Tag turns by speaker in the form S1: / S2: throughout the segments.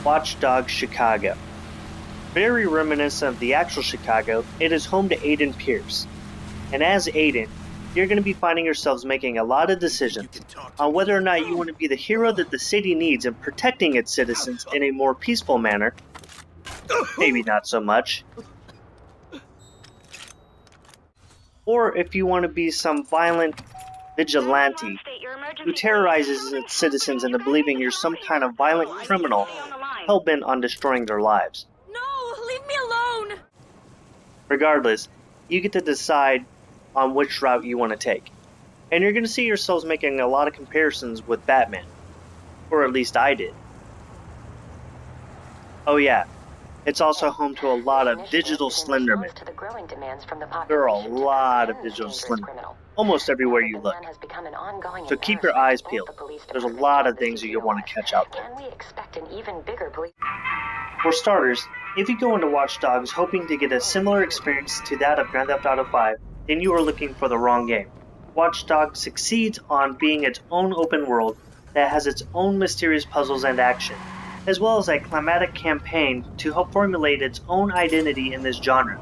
S1: Watch Dogs Chicago. Very reminiscent of the actual Chicago, it is home to Aiden Pierce. And as Aiden, you're going to be finding yourselves making a lot of decisions on whether or not you want to be the hero that the city needs in protecting its citizens in a more peaceful manner. Maybe not so much. Or if you want to be some violent vigilante who terrorizes its citizens into believing you're some kind of violent criminal hell-bent on destroying their lives.
S2: No, leave me alone!
S1: Regardless, you get to decide on which route you want to take. And you're going to see yourselves making a lot of comparisons with Batman. Or at least I did. Oh yeah, it's also home to a lot of digital Slendermen. There are a lot of digital Slendermen, almost everywhere you look. So keep your eyes peeled. There's a lot of things that you'll want to catch out there. For starters, if you go into Watch Dogs hoping to get a similar experience to that of Grand Theft Auto 5, then you are looking for the wrong game. Watch Dogs succeeds on being its own open world that has its own mysterious puzzles and action, as well as a climatic campaign to help formulate its own identity in this genre,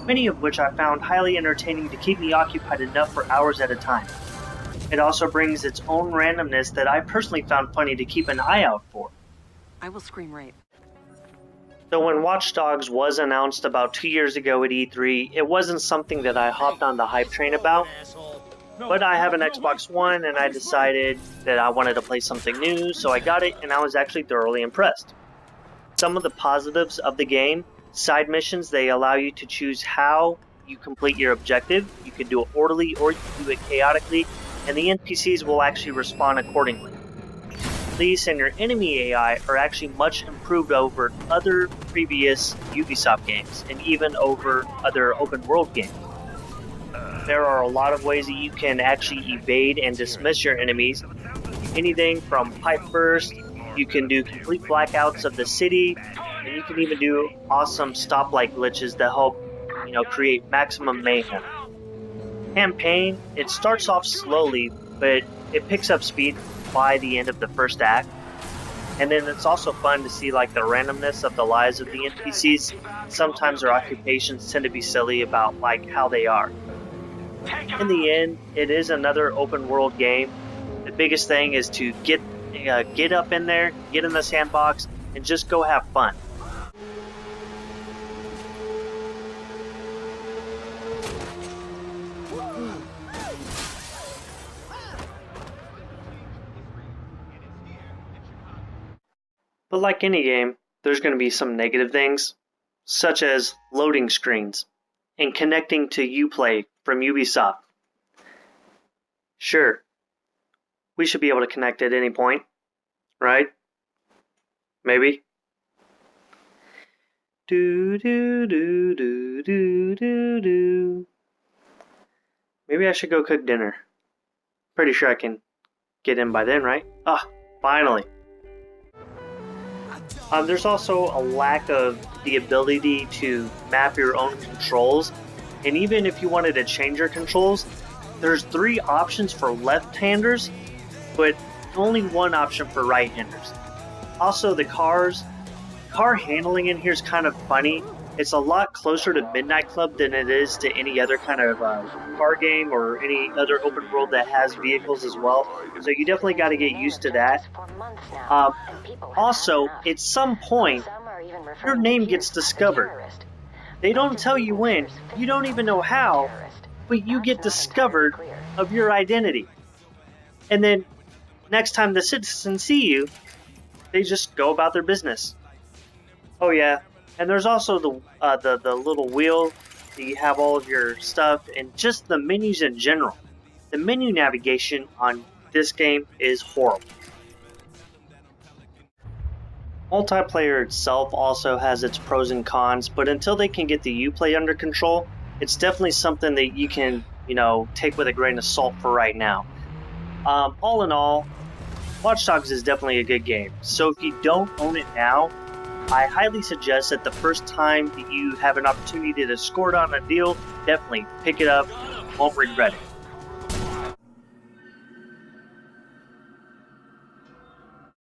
S1: many of which I found highly entertaining to keep me occupied enough for hours at a time. It also brings its own randomness that I personally found funny to keep an eye out for.
S2: I will scream rape.
S1: So when Watch Dogs was announced about 2 years ago at E3, it wasn't something that I hopped on the hype train about. But I have an Xbox One and I decided that I wanted to play something new, so I got it and I was actually thoroughly impressed. Some of the positives of the game: side missions, they allow you to choose how you complete your objective. You can do it orderly or you can do it chaotically, and the NPCs will actually respond accordingly. Police and your enemy AI are actually much improved over other previous Ubisoft games, and even over other open world games. There are a lot of ways that you can actually evade and dismiss your enemies. Anything from pipe burst, you can do complete blackouts of the city, and you can even do awesome stoplight glitches that help, create maximum mayhem. Campaign, it starts off slowly, but it picks up speed by the end of the first act. And then it's also fun to see the randomness of the lives of the NPCs. Sometimes their occupations tend to be silly about how they are. In the end, it is another open world game. The biggest thing is to get up in there, get in the sandbox, and just go have fun. But like any game, there's going to be some negative things, such as loading screens and connecting to Uplay from Ubisoft. Sure, we should be able to connect at any point, right? Maybe. Do do do do do do do. Maybe I should go cook dinner. Pretty sure I can get in by then, right? Ah, finally. There's also a lack of the ability to map your own controls, and even if you wanted to change your controls, there's 3 options for left-handers, but only 1 option for right-handers. Also, the car handling in here is kind of funny. It's a lot closer to Midnight Club than it is to any other kind of car game or any other open world that has vehicles as well. So you definitely got to get used to that. Also, at some point, your name gets discovered. They don't tell you when, you don't even know how, but you get discovered of your identity. And then, next time the citizens see you, they just go about their business. Oh yeah. And there's also the little wheel that you have all of your stuff, and just the menus in general. The menu navigation on this game is horrible. Multiplayer itself also has its pros and cons, but until they can get the Uplay under control, it's definitely something that you can, take with a grain of salt for right now. All in all, Watch Dogs is definitely a good game. So if you don't own it now, I highly suggest that the first time that you have an opportunity to score it on a deal, definitely pick it up. Won't regret it.